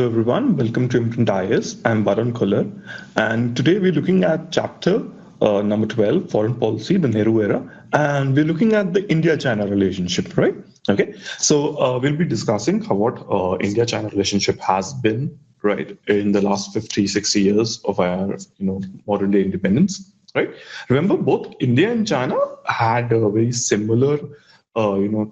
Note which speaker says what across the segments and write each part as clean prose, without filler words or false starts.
Speaker 1: Everyone, welcome to IMPRINT IS. I'm Varun Kolar, and today we're looking at chapter number 12, Foreign Policy, the Nehru Era, and we're looking at the India-China relationship, right? Okay, so we'll be discussing how what India-China relationship has been, right, in the last 50, 60 years of our, modern day independence, right? Remember, both India and China had a very similar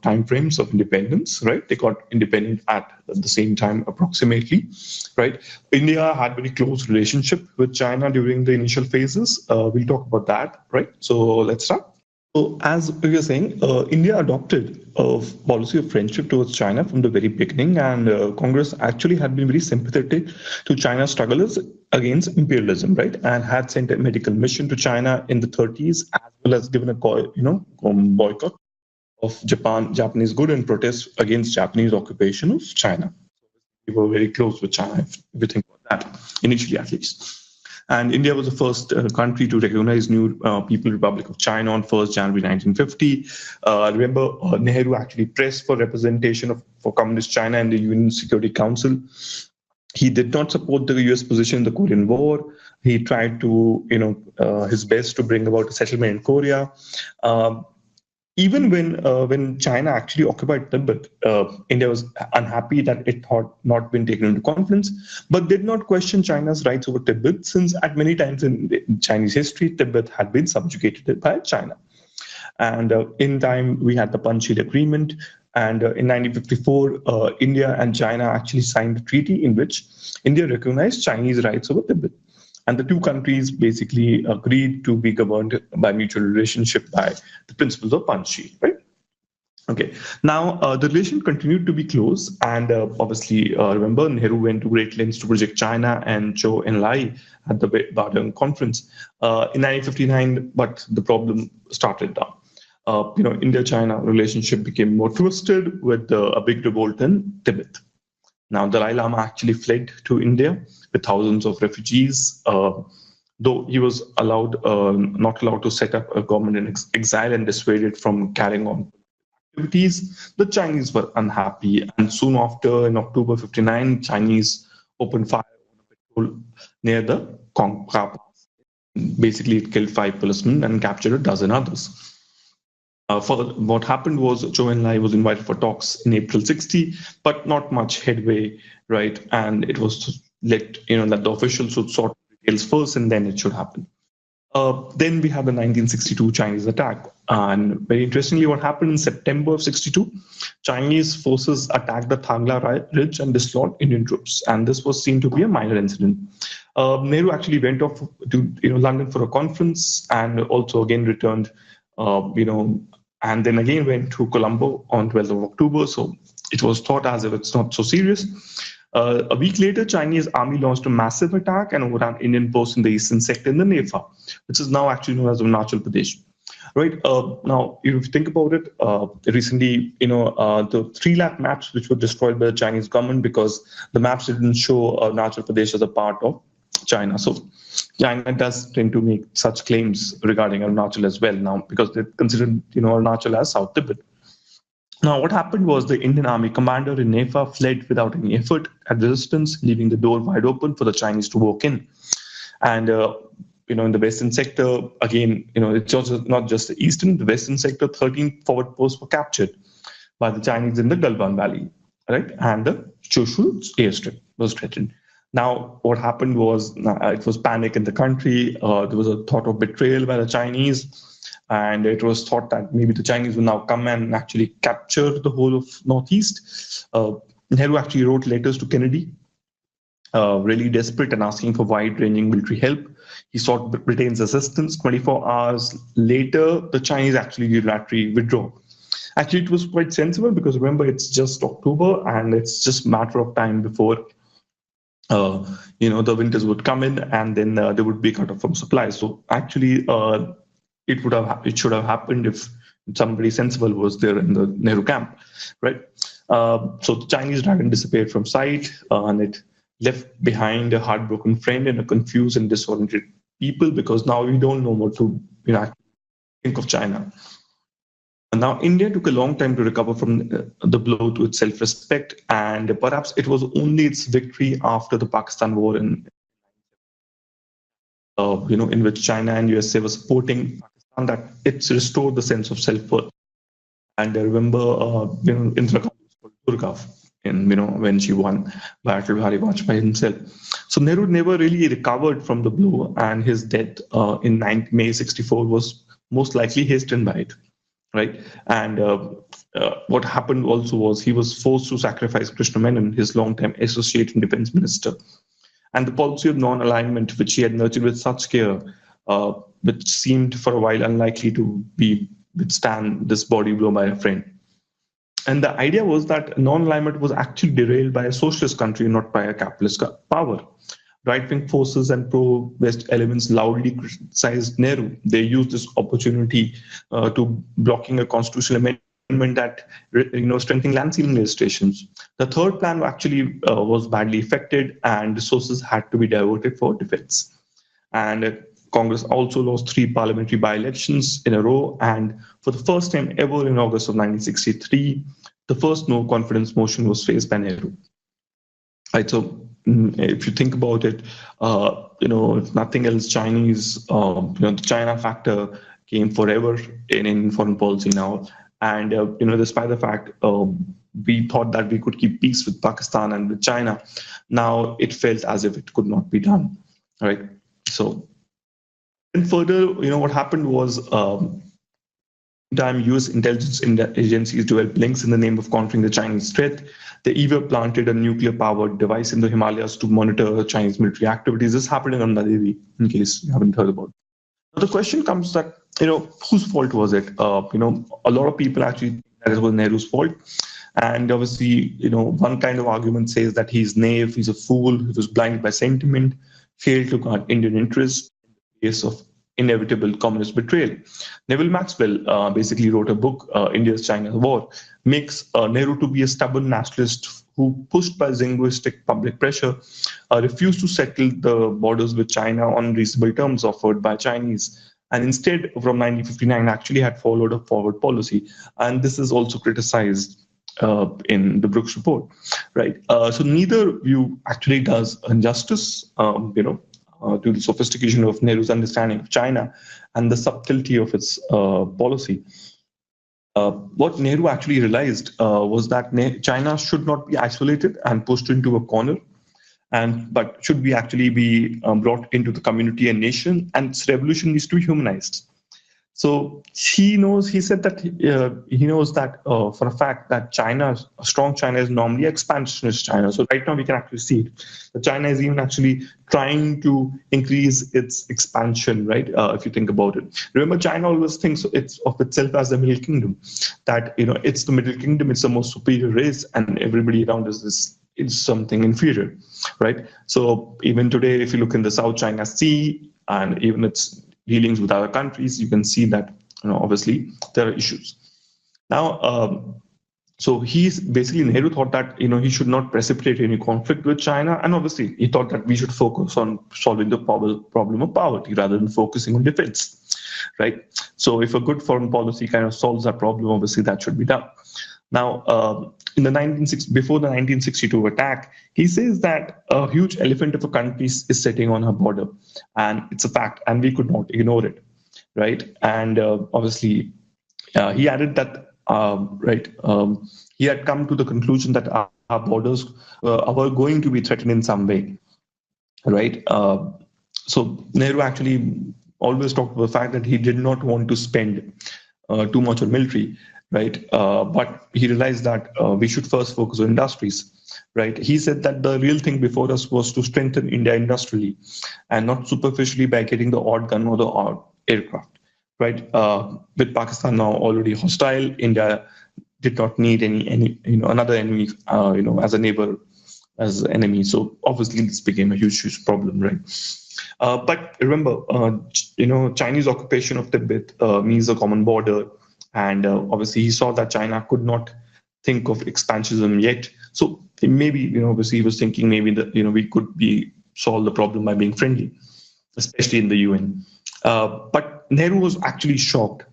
Speaker 1: time frames of independence, right? They got independent at the same time approximately, right? India had very close relationship with China during the initial phases. We'll talk about that, right? So let's start. So as we were saying, India adopted a policy of friendship towards China from the very beginning, and Congress actually had been very sympathetic to China's struggles against imperialism, right? And had sent a medical mission to China in the 30s, as well as given a boycott of Japanese good and protest against Japanese occupation of China. We were very close with China, if you think about that, initially at least. And India was the first country to recognize New People Republic of China on 1st January 1950. Remember, Nehru actually pressed for representation for Communist China in the UN Security Council. He did not support the US position in the Korean War. He tried to, his best to bring about a settlement in Korea. Even when China actually occupied Tibet, India was unhappy that it had not been taken into confidence, but did not question China's rights over Tibet, since at many times in Chinese history, Tibet had been subjugated by China. And in time, we had the Panchshir Agreement, and in 1954, India and China actually signed a treaty in which India recognized Chinese rights over Tibet. And the two countries basically agreed to be governed by mutual relationship by the principles of Panchshir, right? Okay. Now, the relation continued to be close. And obviously, remember, Nehru went to great lengths to project China and Zhou Enlai at the Badung conference in 1959, but the problem started now. India-China relationship became more twisted with a big revolt in Tibet. Now, Dalai Lama actually fled to India with thousands of refugees, though he was not allowed to set up a government in exile and dissuaded from carrying on activities. The Chinese were unhappy, and soon after, in October 59, Chinese opened fire on a patrol near the Kongka Pass. Basically, it killed 5 policemen and captured a dozen others. What happened was Zhou Enlai was invited for talks in April 60, but not much headway, right? And it was that the officials should sort details first, and then it should happen. Then we have the 1962 Chinese attack, and very interestingly, what happened in September of 62, Chinese forces attacked the Thangla Ridge and dislodged Indian troops, and this was seen to be a minor incident. Nehru actually went off to London for a conference, and also again returned, and then again went to Colombo on 12th of October. So it was thought as if it's not so serious. A week later, Chinese army launched a massive attack and overran Indian posts in the eastern sector in the Nefa, which is now actually known as Arunachal Pradesh. Right now, if you think about it, recently, the 3 lakh maps which were destroyed by the Chinese government because the maps didn't show Arunachal Pradesh as a part of China. So China does tend to make such claims regarding Arunachal as well now, because they considered Arunachal as South Tibet. Now, what happened was the Indian army commander in Nefa fled without any effort at resistance, leaving the door wide open for the Chinese to walk in. And in the western sector, again, it's also not just the eastern, the western sector, 13 forward posts were captured by the Chinese in the Galwan Valley, right? And the Chushu airstrip was threatened. Now, what happened was it was panic in the country. There was a thought of betrayal by the Chinese. And it was thought that maybe the Chinese will now come and actually capture the whole of Northeast. Nehru actually wrote letters to Kennedy, really desperate and asking for wide-ranging military help. He sought Britain's assistance. 24 hours later, the Chinese actually unilaterally withdraw. Actually, it was quite sensible because remember, it's just October and it's just a matter of time before the winters would come in, and then they would be cut off from supplies. So actually, it should have happened if somebody sensible was there in the Nehru camp, right? So the Chinese dragon disappeared from sight, and it left behind a heartbroken friend and a confused and disoriented people, because now we don't know what to think of China. Now, India took a long time to recover from the blow to its self-respect, and perhaps it was only its victory after the Pakistan War, in which China and USA were supporting Pakistan, that it's restored the sense of self-worth. And I remember, Indira Gandhi was called Durga, when she won by Atal Bihari Vajpayee himself. So Nehru never really recovered from the blow, and his death in May '64 was most likely hastened by it, right? And what happened also was he was forced to sacrifice Krishna Menon, his long-time associate and defense minister, and the policy of non-alignment, which he had nurtured with such care, which seemed for a while unlikely to be withstand this body blow by a friend. And the idea was that non-alignment was actually derailed by a socialist country, not by a capitalist power. Right-wing forces and pro-West elements loudly criticized Nehru. They used this opportunity to blocking a constitutional amendment that strengthening land ceiling legislations. The third plan actually was badly affected, and resources had to be diverted for defense. And Congress also lost 3 parliamentary by-elections in a row, and for the first time ever in August of 1963, the first no confidence motion was faced by Nehru. Right, so if you think about it, if nothing else, the China factor came forever in foreign policy now, and despite the fact we thought that we could keep peace with Pakistan and with China, now it felt as if it could not be done, right? So. And further, what happened was, time U.S. intelligence agencies developed links in the name of countering the Chinese threat. They even planted a nuclear-powered device in the Himalayas to monitor Chinese military activities. This happened in Nanda Devi, in case you haven't heard about it. Now, the question comes that, whose fault was it? A lot of people actually think that it was Nehru's fault. And obviously, one kind of argument says that he's naive, he's a fool, he was blinded by sentiment, failed to guard Indian interests, case of inevitable communist betrayal. Neville Maxwell basically wrote a book, India's China War, makes Nehru to be a stubborn nationalist who, pushed by linguistic public pressure, refused to settle the borders with China on reasonable terms offered by Chinese, and instead from 1959 actually had followed a forward policy. And this is also criticized in the Brooks report, right? So neither view actually does injustice, to the sophistication of Nehru's understanding of China and the subtlety of its policy. What Nehru actually realized was that China should not be isolated and pushed into a corner, but should actually be brought into the community and nation, and its revolution needs to be humanized. So he said that he knows that for a fact that a strong China is normally expansionist China. So right now we can actually see it. That China is even actually trying to increase its expansion, right? If you think about it. Remember, China always thinks it's of itself as the Middle Kingdom, that, it's the Middle Kingdom, it's the most superior race, and everybody around us is something inferior, right? So even today, if you look in the South China Sea and even its dealings with other countries, you can see that, obviously there are issues. Now, so Nehru thought that, he should not precipitate any conflict with China. And obviously he thought that we should focus on solving the problem of poverty rather than focusing on defense, right? So if a good foreign policy kind of solves that problem, obviously that should be done. Now, before the 1962 attack, he says that a huge elephant of a country is sitting on her border, and it's a fact, and we could not ignore it, right? And obviously, he added that, he had come to the conclusion that our borders were going to be threatened in some way, right? So Nehru actually always talked about the fact that he did not want to spend too much on military, right? But he realized that we should first focus on industries, right? He said that the real thing before us was to strengthen India industrially and not superficially by getting the odd gun or the odd aircraft, right? With Pakistan now already hostile, India did not need any another enemy, as a neighbor, as an enemy. So obviously this became a huge problem, right? But remember, Chinese occupation of Tibet means a common border. And obviously, he saw that China could not think of expansionism yet. So maybe, obviously, he was thinking maybe that, we could solve the problem by being friendly, especially in the UN. But Nehru was actually shocked.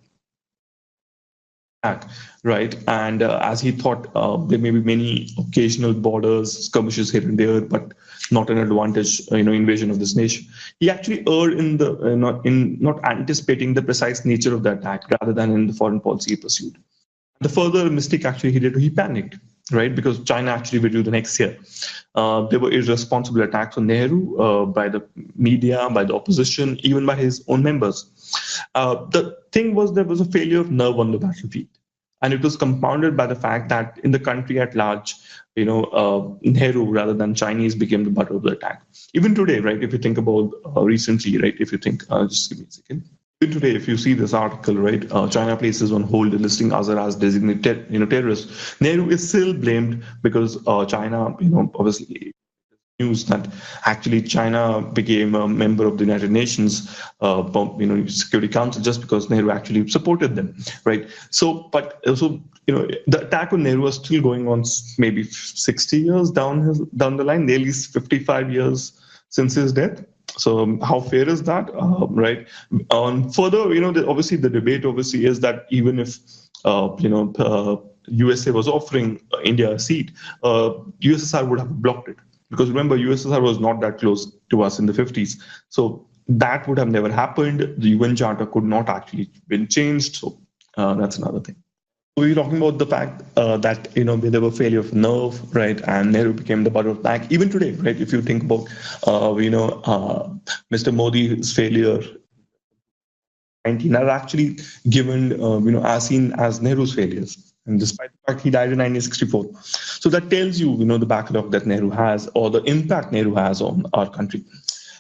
Speaker 1: attack, right? And as he thought there may be many occasional borders, skirmishes here and there, but not an advantage, invasion of this nation. He actually erred in the not anticipating the precise nature of the attack rather than in the foreign policy he pursued. The further mistake actually he did, he panicked, right? Because China actually withdrew the next year. There were irresponsible attacks on Nehru by the media, by the opposition, even by his own members. The thing was, there was a failure of nerve on the battlefield. And it was compounded by the fact that in the country at large, Nehru rather than Chinese became the butt of the attack. Even today, right, if you think about recently, right, if you think, just give me a second. Even today, if you see this article, right, China places on hold listing Azhar as designated, terrorist. Nehru is still blamed because China, obviously news that actually China became a member of the United Nations, Security Council just because Nehru actually supported them, right? So, but also, the attack on Nehru was still going on maybe 60 years down the line, nearly 55 years since his death. So how fair is that, right? Further, obviously the debate obviously is that even if USA was offering India a seat, USSR would have blocked it. Because remember, USSR was not that close to us in the 50s. So that would have never happened. The UN Charter could not actually been changed. So that's another thing. We were talking about the fact that there were failure of nerve, right, and Nehru became the butt of attack. Even today, right, if you think about Mr. Modi's failure, 19 are actually given as seen as Nehru's failures. And despite the fact he died in 1964, so that tells you the backlog that Nehru has or the impact Nehru has on our country.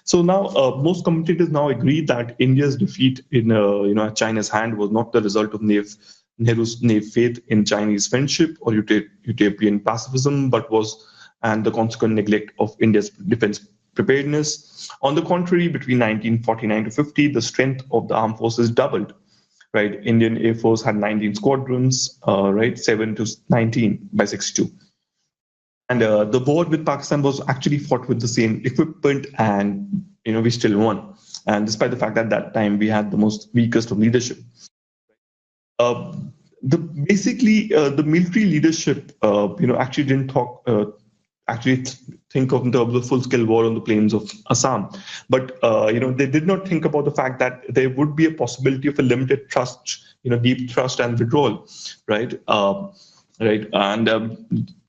Speaker 1: So now most commentators now agree that India's defeat in China's hand was not the result of Nehru's naive faith in Chinese friendship or utopian pacifism, but was the consequent neglect of India's defense preparedness. On the contrary, between 1949 to 50, the strength of the armed forces doubled. Right, Indian Air Force had 19 squadrons, right, 7 to 19 by 62. And the war with Pakistan was actually fought with the same equipment, and we still won. And despite the fact that at that time we had the most weakest of leadership, the military leadership, actually didn't think of in terms of full-scale war on the plains of Assam, but they did not think about the fact that there would be a possibility of a limited thrust, deep thrust and withdrawal, right, right, and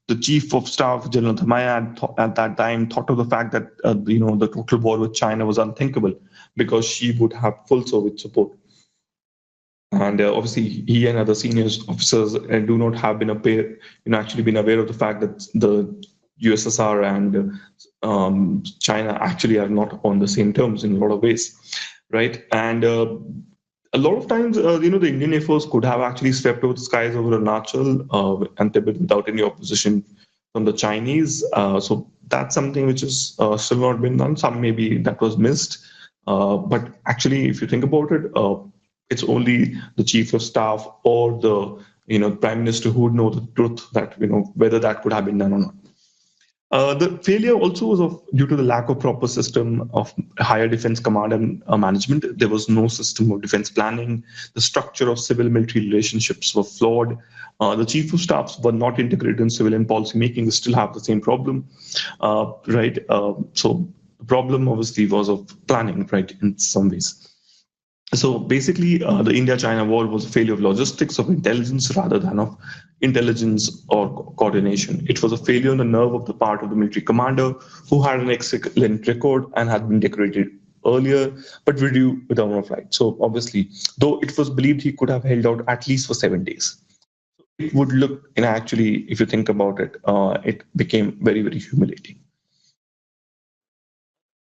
Speaker 1: the chief of staff, General Thamaya, at that time thought of the fact that the total war with China was unthinkable because she would have full Soviet support. And obviously, he and other senior officers do not have been actually been aware of the fact that the USSR and China actually are not on the same terms in a lot of ways, right? And a lot of times, the Indian Air Force could have actually swept over the skies over Arunachal and Tibet without any opposition from the Chinese. So that's something which is still not been done. Some maybe that was missed, but actually, if you think about it, it's only the chief of staff or the prime minister who would know the truth that whether that could have been done or not. The failure also was due to the lack of proper system of higher defense command and management. There was no system of defense planning. The structure of civil-military relationships were flawed. The chief of staffs were not integrated in civilian policy making. We still have the same problem, right? So the problem obviously was of planning, right, in some ways. So basically, the India-China war was a failure of logistics, of intelligence, rather than of intelligence or coordination. It was a failure on the nerve of the part of the military commander who had an excellent record and had been decorated earlier, but withdrew with honor flight. So obviously, though it was believed he could have held out at least for 7 days. It would look, actually, if you think about it, it became very, very humiliating.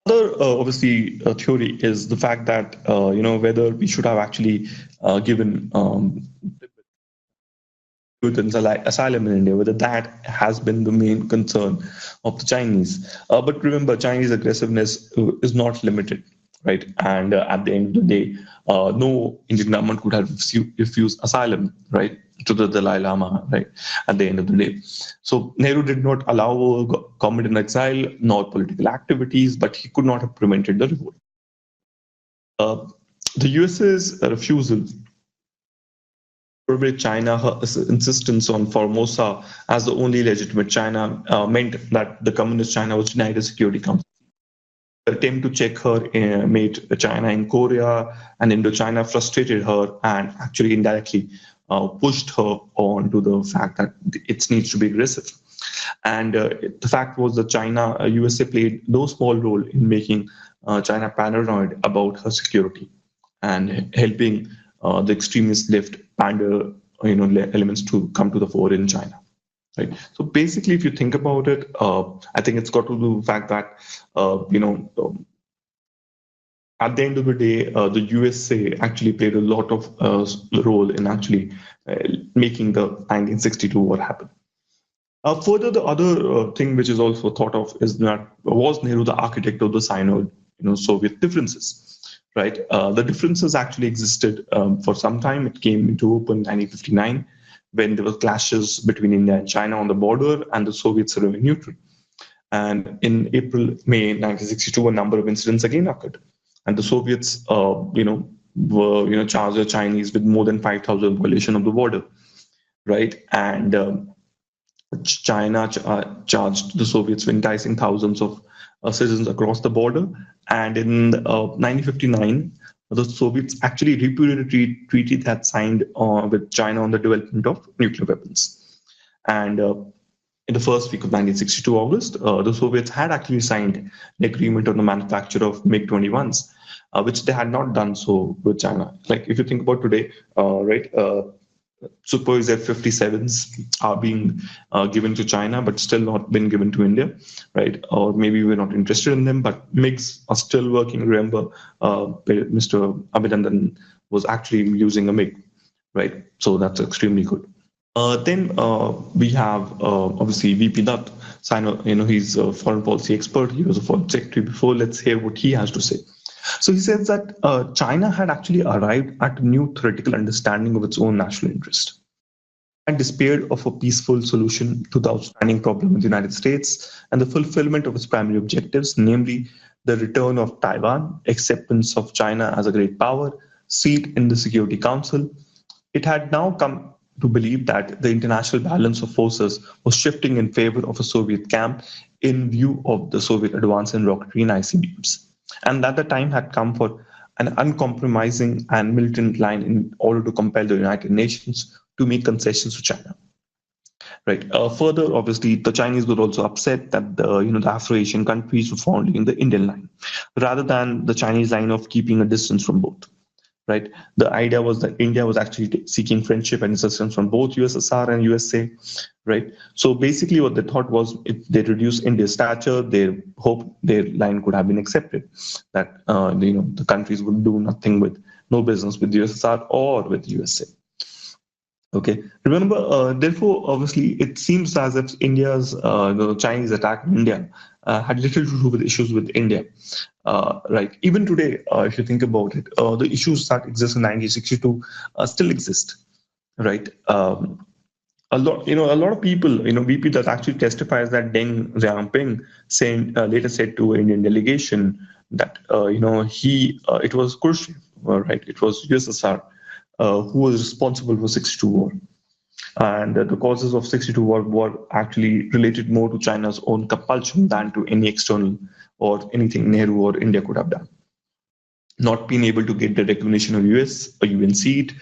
Speaker 1: Other obviously theory is the fact that whether we should have actually given asylum in India, whether that has been the main concern of the Chinese. But remember, Chinese aggressiveness is not limited, right? And at the end of the day, no Indian government could have refused asylum, right, to the Dalai Lama, right, at the end of the day. So Nehru did not allow government in exile nor political activities, but he could not have prevented the revolt. The USA's refusal Probably China, her insistence on Formosa as the only legitimate China meant that the communist China was denied a security council. The attempt to check her made China in Korea and Indochina frustrated her and actually indirectly pushed her on to the fact that it needs to be aggressive. And the fact was that China, USA played no small role in making China paranoid about her security and helping the extremist left pander, elements to come to the fore in China. Right. So basically, if you think about it, I think it's got to do with the fact that at the end of the day, the USA actually played a lot of role in actually making the 1962 war happen. Further, the other thing which is also thought of is that was Nehru the architect of the Sino-Soviet differences, right? The differences actually existed for some time. It came into open in 1959 when there were clashes between India and China on the border, and the Soviets remained neutral. And in May 1962, a number of incidents again occurred, and the Soviets, were charged the Chinese with more than 5,000 violation of the border, right? And China charged the Soviets with enticing thousands of citizens across the border. And in 1959, the Soviets actually repudiated a treaty that signed with China on the development of nuclear weapons. And in the first week of 1962 August, the Soviets had actually signed an agreement on the manufacture of MiG-21s, which they had not done so with China. Like if you think about today, right? Suppose F-57s are being given to China, but still not been given to India, right? Or maybe we're not interested in them, but MiGs are still working. Remember, Mr. Abhinandan was actually using a MiG, right? So that's extremely good. Then we have obviously VP Dutt. He's a foreign policy expert. He was a foreign secretary before. Let's hear what he has to say. So he says that China had actually arrived at a new theoretical understanding of its own national interest and despaired of a peaceful solution to the outstanding problem in the United States and the fulfillment of its primary objectives, namely the return of Taiwan, acceptance of China as a great power, seat in the Security Council. It had now come to believe that the international balance of forces was shifting in favor of a Soviet camp in view of the Soviet advance in rocketry and ICBMs, and that the time had come for an uncompromising and militant line in order to compel the United Nations to make concessions to China. Right. Further, obviously, the Chinese were also upset that the Afro-Asian countries were following the Indian line, rather than the Chinese line of keeping a distance from both. Right. The idea was that India was actually seeking friendship and assistance from both USSR and USA. Right. So basically, what they thought was if they reduce India's stature, they hoped their line could have been accepted. That the countries would do nothing with no business with USSR or with USA. Okay. Remember, therefore, obviously, it seems as if India's the Chinese attack on India had little to do with issues with India. Right. Even today, if you think about it, the issues that exist in 1962 still exist. Right. A lot of people, VP that actually testifies that Deng Xiaoping later said to an Indian delegation that it was Khrushchev, right? It was USSR who was responsible for 62 war. And the causes of 62 war were actually related more to China's own compulsion than to any external or anything Nehru or India could have done. Not being able to get the recognition of US, a UN seat,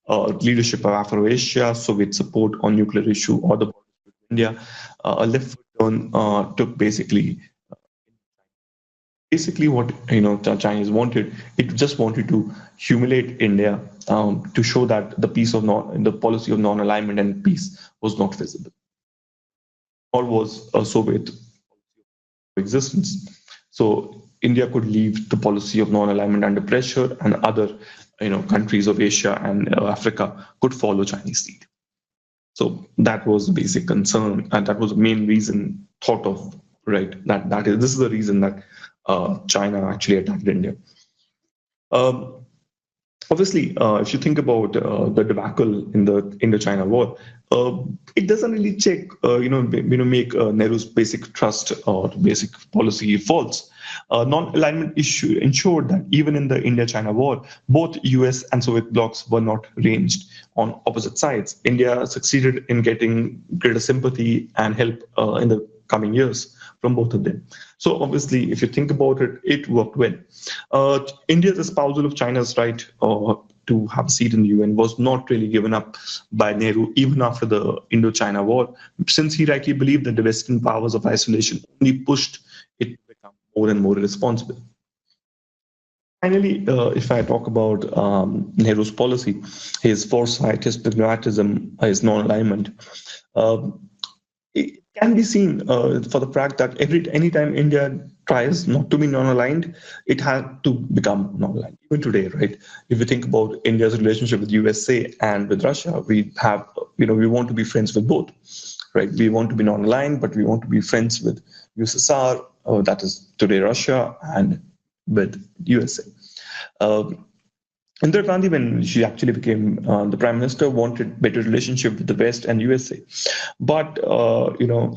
Speaker 1: leadership of Afro-Asia, Soviet support on nuclear issue, or the borders with India, a left turn took basically what the Chinese wanted. It just wanted to humiliate India to show that the policy of non-alignment and peace was not feasible, or was a Soviet existence. So India could leave the policy of non-alignment under pressure, and other countries of Asia and Africa could follow Chinese lead. So that was the basic concern, and that was the main reason thought of, right? This is the reason that China actually attacked India. Obviously, if you think about the debacle in the Indo-China war, it doesn't really make Nehru's basic trust or basic policy false. Non-alignment issue ensured that even in the India-China war, both US and Soviet blocs were not ranged on opposite sides. India succeeded in getting greater sympathy and help in the coming years from both of them. So obviously, if you think about it, it worked well. India's espousal of China's right to have a seat in the UN was not really given up by Nehru even after the Indo-China war, since he rightly believed that the Western powers of isolation only pushed it to become more and more irresponsible. Finally, if I talk about Nehru's policy, his foresight, his pragmatism, his non-alignment, it can be seen for the fact that anytime India tries not to be non-aligned, it had to become non-aligned. Even today, right? If you think about India's relationship with USA and with Russia, we have, we want to be friends with both, right? We want to be non-aligned, but we want to be friends with USSR, that is today Russia, and with USA. Indira Gandhi, when she actually became the prime minister, wanted better relationship with the West and USA. But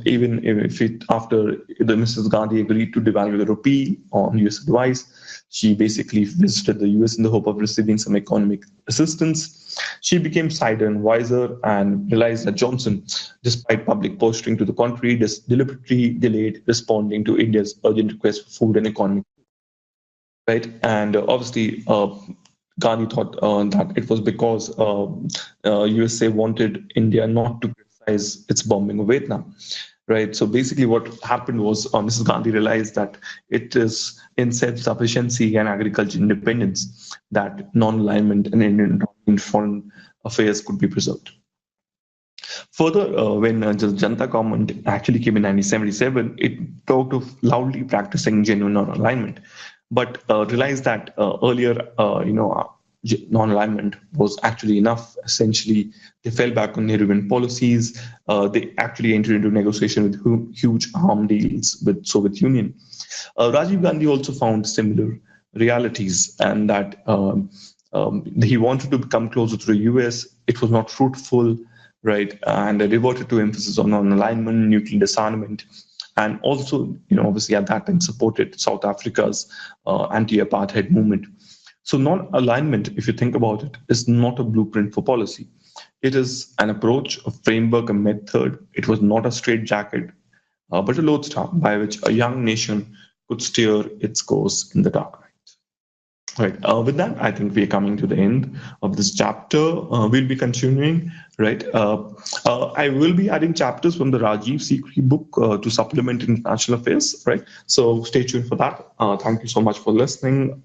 Speaker 1: even if after the Mrs. Gandhi agreed to devalue the rupee on US advice, she basically visited the US in the hope of receiving some economic assistance. She became cider and wiser and realized that Johnson, despite public posturing to the contrary, deliberately delayed responding to India's urgent request for food and economic. Right, and obviously. Gandhi thought that it was because USA wanted India not to criticize its bombing of Vietnam, right? So basically what happened was Mrs. Gandhi realized that it is in self-sufficiency and agricultural independence that non-alignment and Indian foreign affairs could be preserved. Further, when the Janata government actually came in 1977, it talked of loudly practicing genuine non-alignment, but realized that earlier, non-alignment was actually enough. Essentially, they fell back on Nehruvian policies. They actually entered into negotiation with huge arms deals with Soviet Union. Rajiv Gandhi also found similar realities, and that he wanted to become closer to the US. It was not fruitful, right? And they reverted to emphasis on non-alignment, nuclear disarmament, and also, obviously at that time supported South Africa's anti-apartheid movement. So non-alignment, if you think about it, is not a blueprint for policy. It is an approach, a framework, a method. It was not a straitjacket, but a lodestar by which a young nation could steer its course in the dark night. Right. With that, I think we are coming to the end of this chapter. We'll be continuing, right? I will be adding chapters from the Rajiv Sikri book to supplement international affairs, right? So stay tuned for that. Thank you so much for listening.